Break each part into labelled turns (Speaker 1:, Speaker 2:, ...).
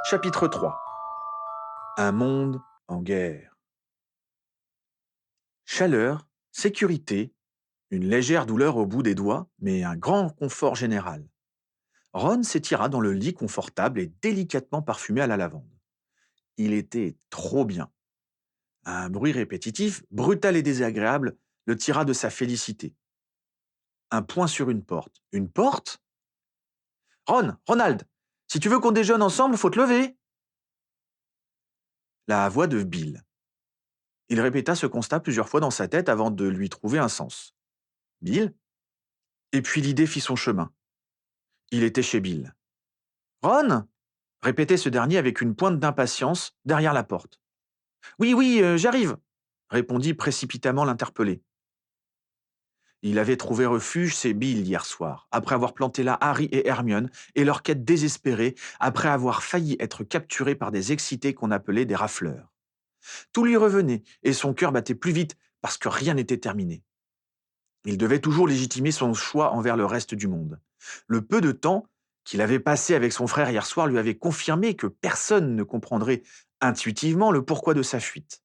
Speaker 1: Chapitre 3. Un monde en guerre. Chaleur, sécurité, une légère douleur au bout des doigts, mais un grand confort général. Ron s'étira dans le lit confortable et délicatement parfumé à la lavande. Il était trop bien. Un bruit répétitif, brutal et désagréable, le tira de sa félicité. Un poing sur une porte. Une porte? Ron, Ronald, si tu veux qu'on déjeune ensemble, faut te lever. La voix de Bill. Il répéta ce constat plusieurs fois dans sa tête avant de lui trouver un sens. Bill? Et puis l'idée fit son chemin. Il était chez Bill. Ron? Répétait ce dernier avec une pointe d'impatience derrière la porte. Oui, oui, j'arrive, répondit précipitamment l'interpellé. Il avait trouvé refuge chez Bill hier soir, après avoir planté là Harry et Hermione et leur quête désespérée, après avoir failli être capturé par des excités qu'on appelait des rafleurs. Tout lui revenait et son cœur battait plus vite parce que rien n'était terminé. Il devait toujours légitimer son choix envers le reste du monde. Le peu de temps qu'il avait passé avec son frère hier soir lui avait confirmé que personne ne comprendrait intuitivement le pourquoi de sa fuite.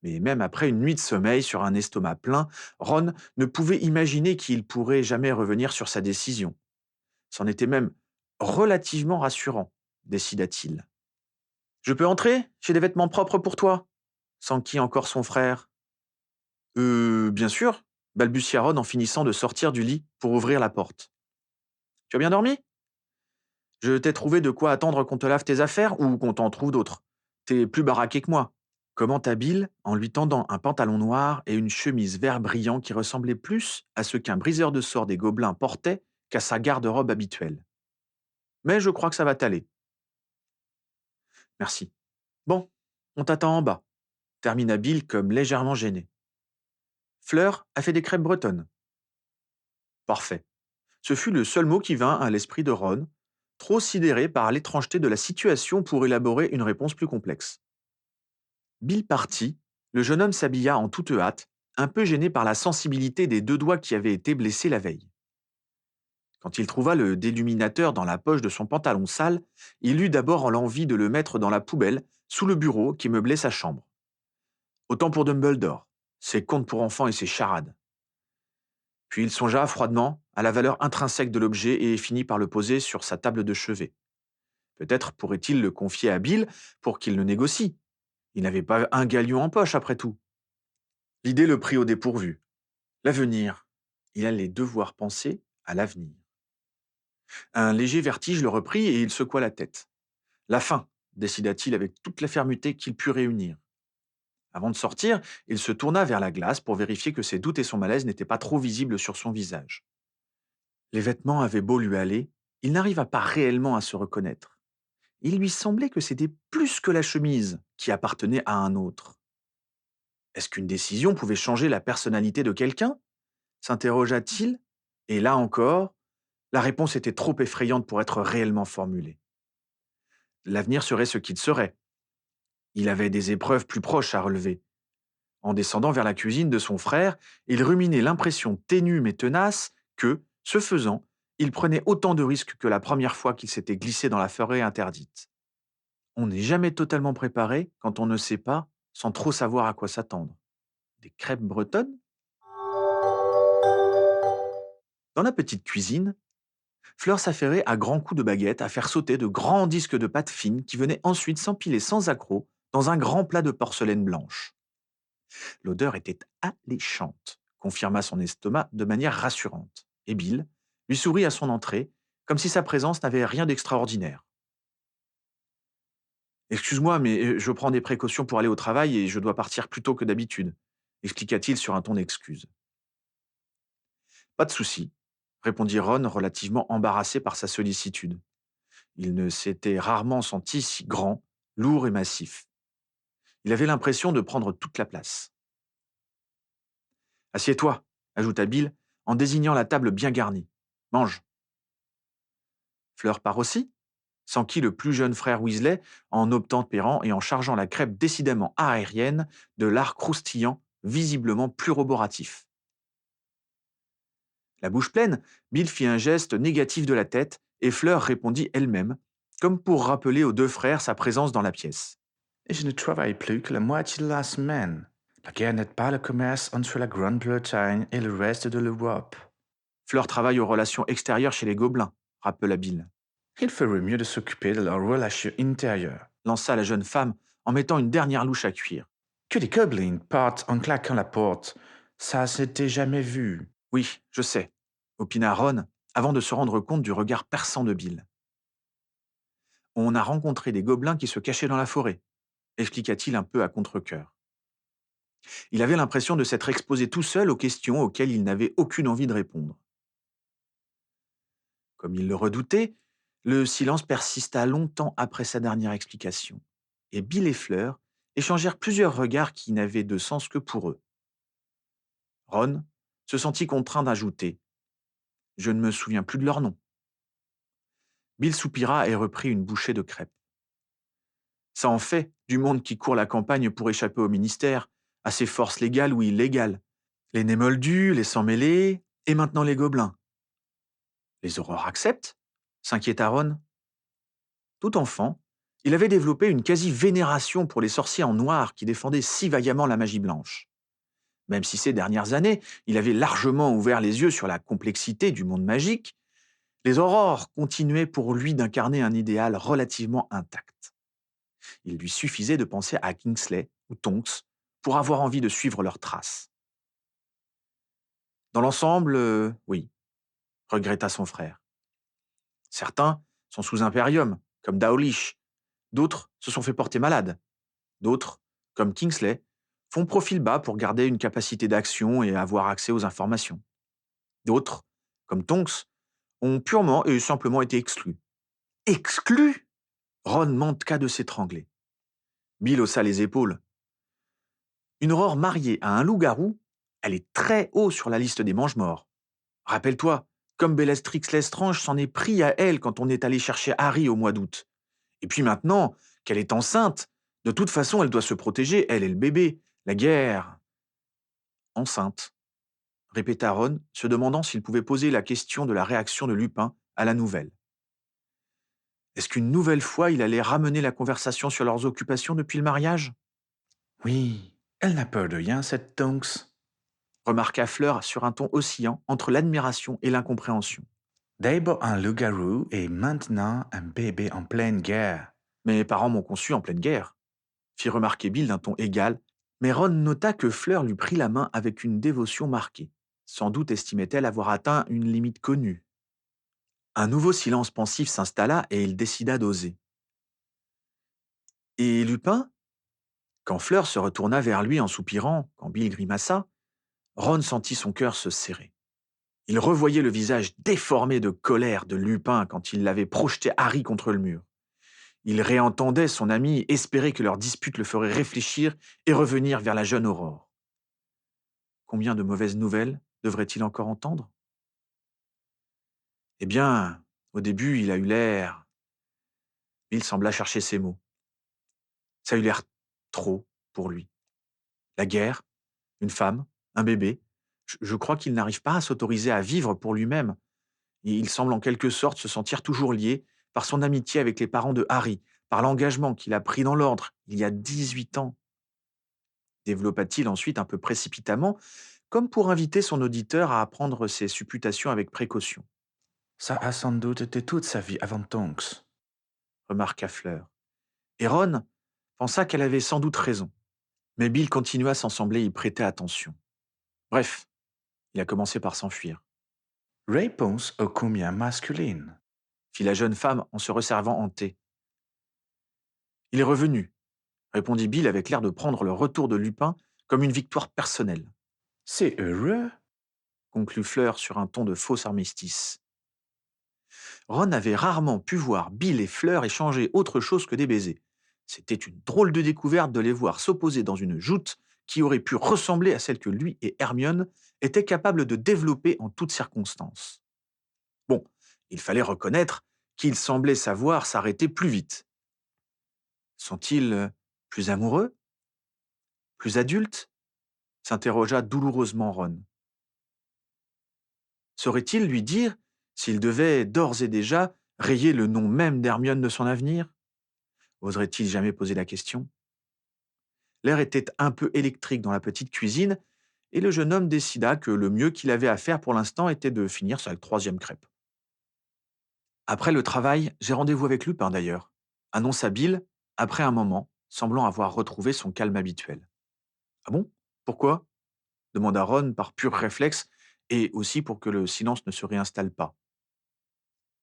Speaker 1: Mais même après une nuit de sommeil sur un estomac plein, Ron ne pouvait imaginer qu'il pourrait jamais revenir sur sa décision. C'en était même relativement rassurant, décida-t-il. Je peux entrer? J'ai des vêtements propres pour toi, s'enquit encore son frère. Bien sûr, balbutia Ron en finissant de sortir du lit pour ouvrir la porte. Tu as bien dormi? Je t'ai trouvé de quoi attendre qu'on te lave tes affaires ou qu'on t'en trouve d'autres. T'es plus baraqué que moi. Commenta Bill en lui tendant un pantalon noir et une chemise vert brillant qui ressemblait plus à ce qu'un briseur de sorts des gobelins portait qu'à sa garde-robe habituelle. Mais je crois que ça va t'aller. Merci. Bon, on t'attend en bas, termina Bill comme légèrement gêné. Fleur a fait des crêpes bretonnes. Parfait. Ce fut le seul mot qui vint à l'esprit de Ron, trop sidéré par l'étrangeté de la situation pour élaborer une réponse plus complexe. Bill partit, le jeune homme s'habilla en toute hâte, un peu gêné par la sensibilité des deux doigts qui avaient été blessés la veille. Quand il trouva le déluminateur dans la poche de son pantalon sale, il eut d'abord l'envie de le mettre dans la poubelle, sous le bureau qui meublait sa chambre. Autant pour Dumbledore, ses contes pour enfants et ses charades. Puis il songea froidement à la valeur intrinsèque de l'objet et finit par le poser sur sa table de chevet. Peut-être pourrait-il le confier à Bill pour qu'il le négocie. Il n'avait pas un galion en poche après tout. L'idée le prit au dépourvu. L'avenir. Il allait devoir penser à l'avenir. Un léger vertige le reprit et il secoua la tête. La fin, décida-t-il avec toute la fermeté qu'il put réunir. Avant de sortir, il se tourna vers la glace pour vérifier que ses doutes et son malaise n'étaient pas trop visibles sur son visage. Les vêtements avaient beau lui aller, il n'arriva pas réellement à se reconnaître. Il lui semblait que c'était plus que la chemise qui appartenait à un autre. Est-ce qu'une décision pouvait changer la personnalité de quelqu'un? S'interrogea-t-il, et là encore, la réponse était trop effrayante pour être réellement formulée. L'avenir serait ce qu'il serait. Il avait des épreuves plus proches à relever. En descendant vers la cuisine de son frère, il ruminait l'impression ténue mais tenace que, ce faisant, il prenait autant de risques que la première fois qu'il s'était glissé dans la forêt interdite. On n'est jamais totalement préparé quand on ne sait pas, sans trop savoir à quoi s'attendre. Des crêpes bretonnes? Dans la petite cuisine, Fleur s'affairait à grands coups de baguette à faire sauter de grands disques de pâte fine qui venaient ensuite s'empiler sans accroc dans un grand plat de porcelaine blanche. L'odeur était alléchante, confirma son estomac de manière rassurante, et Bill lui sourit à son entrée, comme si sa présence n'avait rien d'extraordinaire. Excuse-moi, mais je prends des précautions pour aller au travail et je dois partir plus tôt que d'habitude, expliqua-t-il sur un ton d'excuse. Pas de souci, répondit Ron, relativement embarrassé par sa sollicitude. Il ne s'était rarement senti si grand, lourd et massif. Il avait l'impression de prendre toute la place. Assieds-toi, ajouta Bill, en désignant la table bien garnie. Mange. Fleur part aussi, s'enquit le plus jeune frère Weasley en obtempérant et en chargeant la crêpe décidément aérienne de lard croustillant, visiblement plus roboratif. La bouche pleine, Bill fit un geste négatif de la tête et Fleur répondit elle-même, comme pour rappeler aux deux frères sa présence dans la pièce.
Speaker 2: Et je ne travaille plus que la moitié de la semaine. La guerre n'aide pas le commerce entre la Grande-Bretagne et le reste de l'Europe.
Speaker 1: Fleur travaille aux relations extérieures chez les Gobelins, rappela Bill.
Speaker 2: Il ferait mieux de s'occuper de leurs relations intérieures.
Speaker 1: Lança la jeune femme en mettant une dernière louche à cuire.
Speaker 2: Que des gobelins partent en claquant la porte, ça s'était jamais vu.
Speaker 1: Oui, je sais, opina Ron, avant de se rendre compte du regard perçant de Bill. On a rencontré des gobelins qui se cachaient dans la forêt, expliqua-t-il un peu à contre-cœur. Il avait l'impression de s'être exposé tout seul aux questions auxquelles il n'avait aucune envie de répondre. Comme il le redoutait, le silence persista longtemps après sa dernière explication, et Bill et Fleur échangèrent plusieurs regards qui n'avaient de sens que pour eux. Ron se sentit contraint d'ajouter: Je ne me souviens plus de leur nom. Bill soupira et reprit une bouchée de crêpes. Ça en fait du monde qui court la campagne pour échapper au ministère, à ses forces légales ou illégales. Les nez moldus, les sangs mêlés, et maintenant les gobelins. Les aurores acceptent s'inquiéta Ron. Tout enfant, il avait développé une quasi-vénération pour les sorciers en noir qui défendaient si vaillamment la magie blanche. Même si ces dernières années, il avait largement ouvert les yeux sur la complexité du monde magique, les aurores continuaient pour lui d'incarner un idéal relativement intact. Il lui suffisait de penser à Kingsley ou Tonks pour avoir envie de suivre leurs traces. Dans l'ensemble, oui, regretta son frère. Certains sont sous Imperium, comme Dawlish. D'autres se sont fait porter malades. D'autres, comme Kingsley, font profil bas pour garder une capacité d'action et avoir accès aux informations. D'autres, comme Tonks, ont purement et simplement été exclus. Exclus? Ron manqua de s'étrangler. Bill haussa les épaules. Une aurore mariée à un loup-garou, elle est très haut sur la liste des mange-morts. Rappelle-toi, comme Bellatrix Lestrange s'en est pris à elle quand on est allé chercher Harry au mois d'août. Et puis maintenant qu'elle est enceinte, de toute façon elle doit se protéger, elle et le bébé. La guerre. Enceinte, répéta Ron, se demandant s'il pouvait poser la question de la réaction de Lupin à la nouvelle. Est-ce qu'une nouvelle fois il allait ramener la conversation sur leurs occupations depuis le mariage?
Speaker 2: Oui, elle n'a peur de rien, cette Tonks.
Speaker 1: Remarqua Fleur sur un ton oscillant entre l'admiration et l'incompréhension.
Speaker 2: D'abord un loup-garou et maintenant un bébé en pleine guerre.
Speaker 1: Mes parents m'ont conçu en pleine guerre, fit remarquer Bill d'un ton égal, mais Ron nota que Fleur lui prit la main avec une dévotion marquée. Sans doute estimait-elle avoir atteint une limite connue. Un nouveau silence pensif s'installa et il décida d'oser. Et Lupin? Quand Fleur se retourna vers lui en soupirant, quand Bill grimaça, Ron sentit son cœur se serrer. Il revoyait le visage déformé de colère de Lupin quand il l'avait projeté Harry contre le mur. Il réentendait son ami espérer que leur dispute le ferait réfléchir et revenir vers la jeune Aurore. Combien de mauvaises nouvelles devrait-il encore entendre? Eh bien, au début, il a eu l'air... Il sembla chercher ses mots. Ça a eu l'air trop pour lui. La guerre, une femme, un bébé. Je crois qu'il n'arrive pas à s'autoriser à vivre pour lui-même. Et il semble en quelque sorte se sentir toujours lié par son amitié avec les parents de Harry, par l'engagement qu'il a pris dans l'ordre il y a 18 ans. Développa-t-il ensuite un peu précipitamment, comme pour inviter son auditeur à apprendre ses supputations avec précaution,
Speaker 2: Ça a sans doute été toute sa vie avant Tonks.
Speaker 1: remarqua Fleur. Et Ron pensa qu'elle avait sans doute raison. Mais Bill continua sans sembler y prêter attention. Bref, il a commencé par s'enfuir,
Speaker 2: Réponse au combien masculine.
Speaker 1: fit la jeune femme en se resservant en thé. Il est revenu, répondit Bill avec l'air de prendre le retour de Lupin comme une victoire personnelle,
Speaker 2: C'est heureux.
Speaker 1: conclut Fleur sur un ton de fausse armistice. Ron avait rarement pu voir Bill et Fleur échanger autre chose que des baisers. C'était une drôle de découverte de les voir s'opposer dans une joute qui aurait pu ressembler à celle que lui et Hermione étaient capables de développer en toutes circonstances. Bon, il fallait reconnaître qu'ils semblaient savoir s'arrêter plus vite. Sont-ils plus amoureux? Plus adultes? S'interrogea douloureusement Ron. Saurait-il lui dire s'il devait d'ores et déjà Rayer le nom même d'Hermione de son avenir? Oserait-il jamais poser la question? L'air était un peu électrique dans la petite cuisine, et le jeune homme décida que le mieux qu'il avait à faire pour l'instant était de finir sa troisième crêpe. Après le travail, j'ai rendez-vous avec Lupin d'ailleurs, annonça Bill, après un moment, semblant avoir retrouvé son calme habituel. Ah bon? Pourquoi? Demanda Ron par pur réflexe, et aussi pour que le silence ne se réinstalle pas.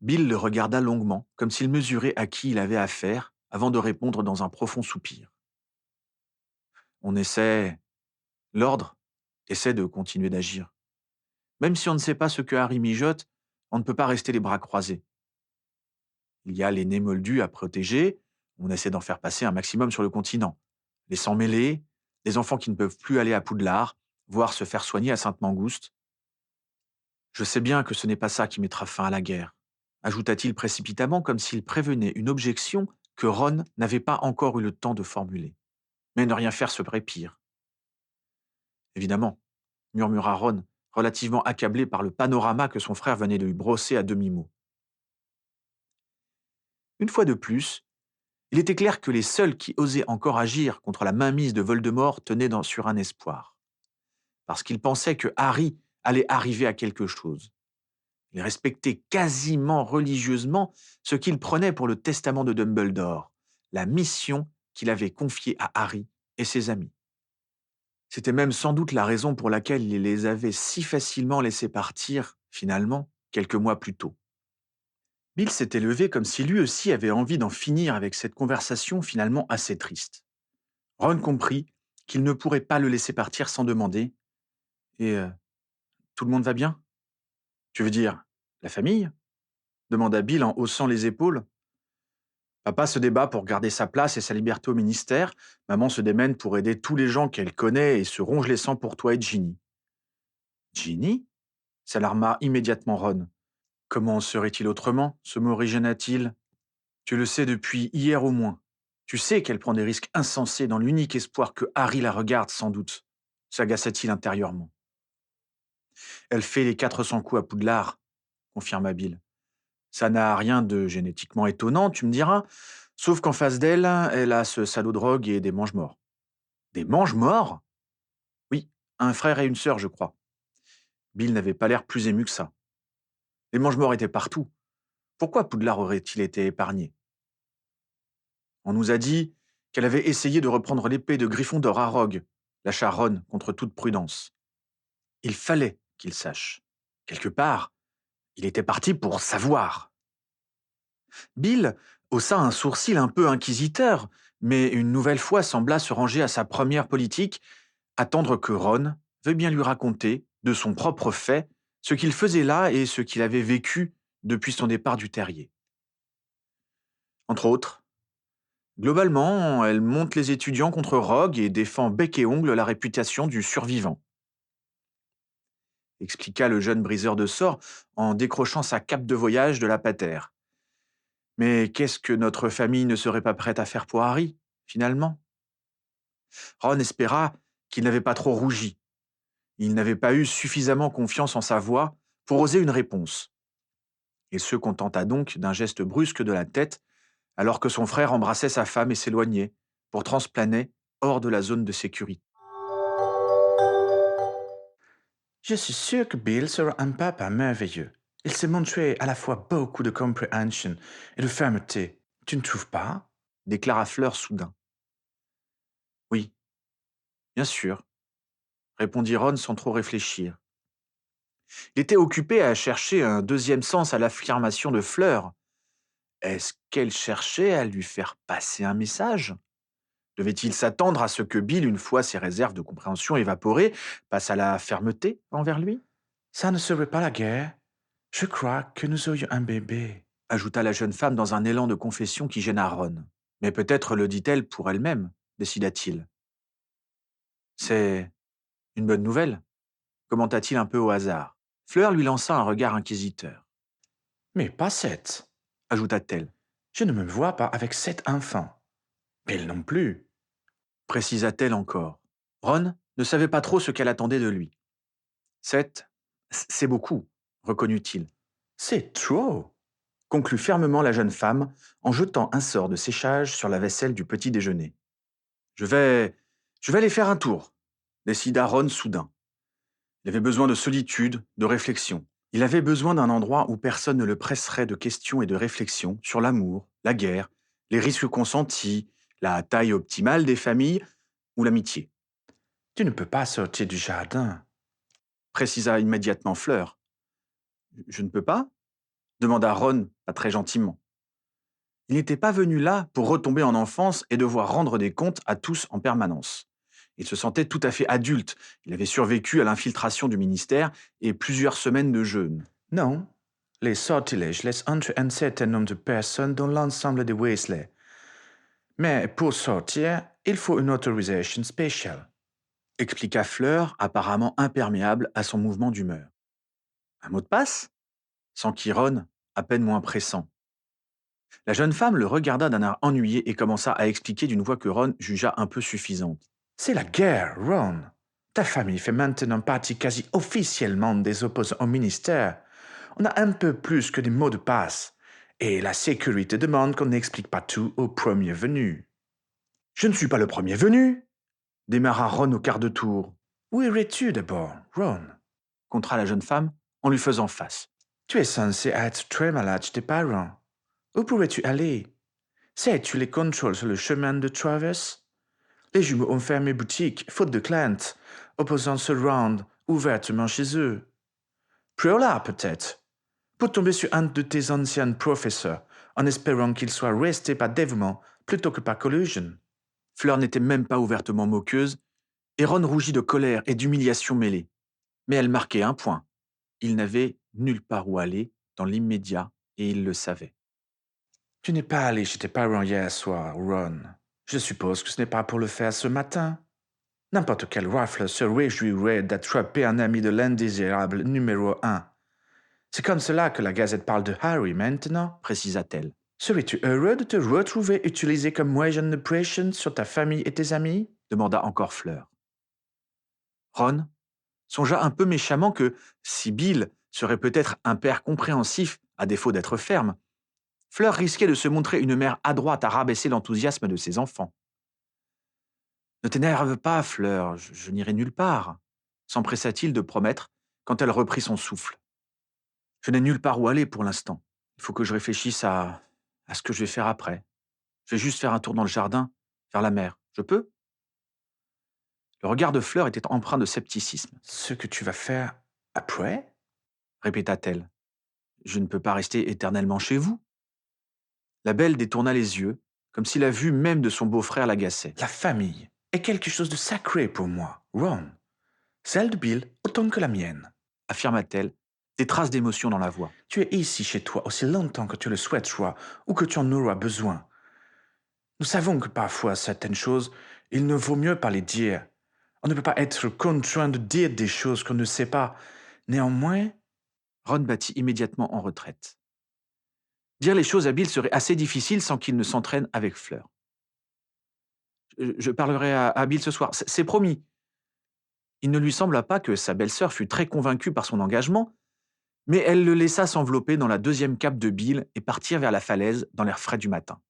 Speaker 1: Bill le regarda longuement, comme s'il mesurait à qui il avait affaire, avant de répondre dans un profond soupir. On essaie. L'ordre essaie de continuer d'agir. Même si on ne sait pas ce que Harry mijote, on ne peut pas rester les bras croisés. Il y a les nez moldus à protéger, on essaie d'en faire passer un maximum sur le continent. Les sans-mêlés, les enfants qui ne peuvent plus aller à Poudlard, voire se faire soigner à Sainte-Mangouste. Je sais bien que ce n'est pas ça qui mettra fin à la guerre, ajouta-t-il précipitamment comme s'il prévenait une objection que Ron n'avait pas encore eu le temps de formuler. Mais ne rien faire serait pire. Évidemment, murmura Ron, relativement accablé par le panorama que son frère venait de lui brosser à demi-mot. Une fois de plus, il était clair que les seuls qui osaient encore agir contre la mainmise de Voldemort tenaient sur un espoir. Parce qu'ils pensaient que Harry allait arriver à quelque chose. Ils respectaient quasiment religieusement ce qu'ils prenaient pour le testament de Dumbledore, la mission qu'il avait confiée à Harry et ses amis. C'était même sans doute la raison pour laquelle il les avait si facilement laissés partir, finalement, quelques mois plus tôt. Bill s'était levé comme si lui aussi avait envie d'en finir avec cette conversation finalement assez triste. Ron comprit qu'il ne pourrait pas le laisser partir sans demander. Et tout le monde va bien? Tu veux dire la famille? Demanda Bill en haussant les épaules. Papa se débat pour garder sa place et sa liberté au ministère. Maman se démène pour aider tous les gens qu'elle connaît et se ronge les sangs pour toi et Ginny. Ginny? S'alarma immédiatement Ron. Comment serait-il autrement, se morigéna-t-il? Tu le sais depuis hier au moins. Tu sais qu'elle prend des risques insensés dans l'unique espoir que Harry la regarde sans doute, s'agaça-t-il intérieurement. Elle fait les 400 coups à Poudlard, confirma Bill. Ça n'a rien de génétiquement étonnant, tu me diras, sauf qu'en face d'elle, elle a ce salaud de drogue et des mange-morts. Des mange-morts? Oui, un frère et une sœur, je crois. Bill n'avait pas l'air plus ému que ça. Les mange-morts étaient partout. Pourquoi Poudlard aurait-il été épargné? On nous a dit qu'elle avait essayé de reprendre l'épée de Gryffondor à Rogue, lâcha Ron contre toute prudence. Il fallait qu'il sache. Quelque part, il était parti pour savoir. Bill haussa un sourcil un peu inquisiteur, mais une nouvelle fois sembla se ranger à sa première politique, attendre que Ron veuille bien lui raconter, de son propre fait, ce qu'il faisait là et ce qu'il avait vécu depuis son départ du terrier. Entre autres, globalement, elle monte les étudiants contre Rogue et défend bec et ongle la réputation du survivant, expliqua le jeune briseur de sorts en décrochant sa cape de voyage de la patère. Mais qu'est-ce que notre famille ne serait pas prête à faire pour Harry, finalement? Ron espéra qu'il n'avait pas trop rougi. Il n'avait pas eu suffisamment confiance en sa voix pour oser une réponse. Il se contenta donc d'un geste brusque de la tête, alors que son frère embrassait sa femme et s'éloignait, pour transplaner hors de la zone de sécurité.
Speaker 2: Je suis sûr que Bill sera un papa merveilleux. Il s'est montré à la fois beaucoup de compréhension et de fermeté. Tu ne trouves pas?
Speaker 1: Déclara Fleur soudain. Oui, bien sûr, répondit Ron sans trop réfléchir. Il était occupé à chercher un deuxième sens à l'affirmation de Fleur. Est-ce qu'elle cherchait à lui faire passer un message? Devait-il s'attendre à ce que Bill, une fois ses réserves de compréhension évaporées, passe à la fermeté envers lui?
Speaker 2: Ça ne serait pas la guerre. Je crois que nous aurions un bébé.
Speaker 1: Ajouta la jeune femme dans un élan de confession qui gêna Ron. Mais peut-être le dit-elle pour elle-même, décida-t-il. C'est une bonne nouvelle, commenta-t-il un peu au hasard. Fleur lui lança un regard inquisiteur.
Speaker 2: Mais pas sept.
Speaker 1: Ajouta-t-elle,
Speaker 2: Je ne me vois pas avec 7 enfants. Bill non plus.
Speaker 1: précisa-t-elle encore. Ron ne savait pas trop ce qu'elle attendait de lui. 7, c'est beaucoup, reconnut-il.
Speaker 2: C'est trop.
Speaker 1: conclut fermement la jeune femme en jetant un sort de séchage sur la vaisselle du petit déjeuner. Je vais. Je vais aller faire un tour, décida Ron soudain. Il avait besoin de solitude, de réflexion. Il avait besoin d'un endroit où personne ne le presserait de questions et de réflexions sur l'amour, la guerre, les risques consentis, la taille optimale des familles ou l'amitié,
Speaker 2: Tu ne peux pas sortir du jardin.
Speaker 1: précisa immédiatement Fleur. Je ne peux pas demanda Ron, pas très gentiment. Il n'était pas venu là pour retomber en enfance et devoir rendre des comptes à tous en permanence. Il se sentait tout à fait adulte. Il avait survécu à l'infiltration du ministère et plusieurs semaines de jeûne.
Speaker 2: Non, les sortilèges laissent entrer un certain nombre de personnes dans l'ensemble des Weasley. Mais pour sortir, il faut une autorisation spéciale.
Speaker 1: Expliqua Fleur, apparemment imperméable à son mouvement d'humeur. Un mot de passe s'enquit Ron, à peine moins pressant. La jeune femme le regarda d'un air ennuyé et commença à expliquer d'une voix que Ron jugea un peu suffisante.
Speaker 2: C'est la guerre, Ron. Ta famille fait maintenant partie quasi officiellement des opposants au ministère. On a un peu plus que des mots de passe. Et la sécurité demande qu'on n'explique pas tout au premier venu.
Speaker 1: Je ne suis pas le premier venu démarra Ron au quart de tour,
Speaker 2: Où irais-tu d'abord, Ron?
Speaker 1: contra la jeune femme en lui faisant face.
Speaker 2: Tu es censé être très malade chez tes parents. Où pourrais-tu aller? Sais-tu les contrôles sur le chemin de traverse? Les jumeaux ont fermé boutique, faute de clientes, opposant se rendent ouvertement chez eux. Préola, peut-être, pour tomber sur un de tes anciens professeurs, en espérant qu'il soit resté par dévouement plutôt que par collusion.
Speaker 1: Fleur n'était même pas ouvertement moqueuse, et Ron rougit de colère et d'humiliation mêlée. Mais elle marquait un point. Il n'avait nulle part où aller dans l'immédiat, et il le savait.
Speaker 2: Tu n'es pas allé chez tes parents hier soir, Ron. Je suppose que ce n'est pas pour le faire ce matin. N'importe quel rafle se réjouirait d'attraper un ami de l'indésirable numéro 1. C'est comme cela que la Gazette parle de Harry maintenant,
Speaker 1: Précisa-t-elle.
Speaker 2: Serais-tu heureux de te retrouver utilisé comme moyen de pression sur ta famille et tes amis?
Speaker 1: Demanda encore Fleur. Ron songea un peu méchamment que, si Bill serait peut-être un père compréhensif, à défaut d'être ferme, Fleur risquait de se montrer une mère adroite à rabaisser l'enthousiasme de ses enfants. Ne t'énerve pas, Fleur, je n'irai nulle part, s'empressa-t-il de promettre quand elle reprit son souffle. Je n'ai nulle part où aller pour l'instant. Il faut que je réfléchisse à ce que je vais faire après. Je vais juste faire un tour dans le jardin, vers la mer. Je peux? Le regard de Fleur était empreint de scepticisme,
Speaker 2: Ce que tu vas faire après?
Speaker 1: répéta-t-elle. Je ne peux pas rester éternellement chez vous. La belle détourna les yeux, comme si la vue même de son beau-frère l'agaçait.
Speaker 2: La famille est quelque chose de sacré pour moi, Ron. Celle de Bill autant que la mienne.
Speaker 1: Affirma-t-elle, des traces d'émotion dans la voix.
Speaker 2: Tu es ici chez toi aussi longtemps que tu le souhaiteras ou que tu en auras besoin. Nous savons que parfois certaines choses, il ne vaut mieux pas les dire. On ne peut pas être contraint de dire des choses qu'on ne sait pas. Néanmoins,
Speaker 1: Ron battit immédiatement en retraite. Dire les choses à Bill serait assez difficile sans qu'il ne s'entraîne avec Fleur. Je parlerai à Bill ce soir, c'est promis. Il ne lui sembla pas que sa belle-sœur fût très convaincue par son engagement, mais elle le laissa s'envelopper dans la deuxième cape de Bill et partir vers la falaise dans l'air frais du matin.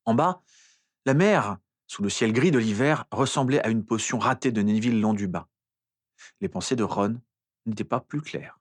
Speaker 1: En bas, la mer, sous le ciel gris de l'hiver, ressemblait à une potion ratée de Neville Londubat. Les pensées de Ron n'étaient pas plus claires.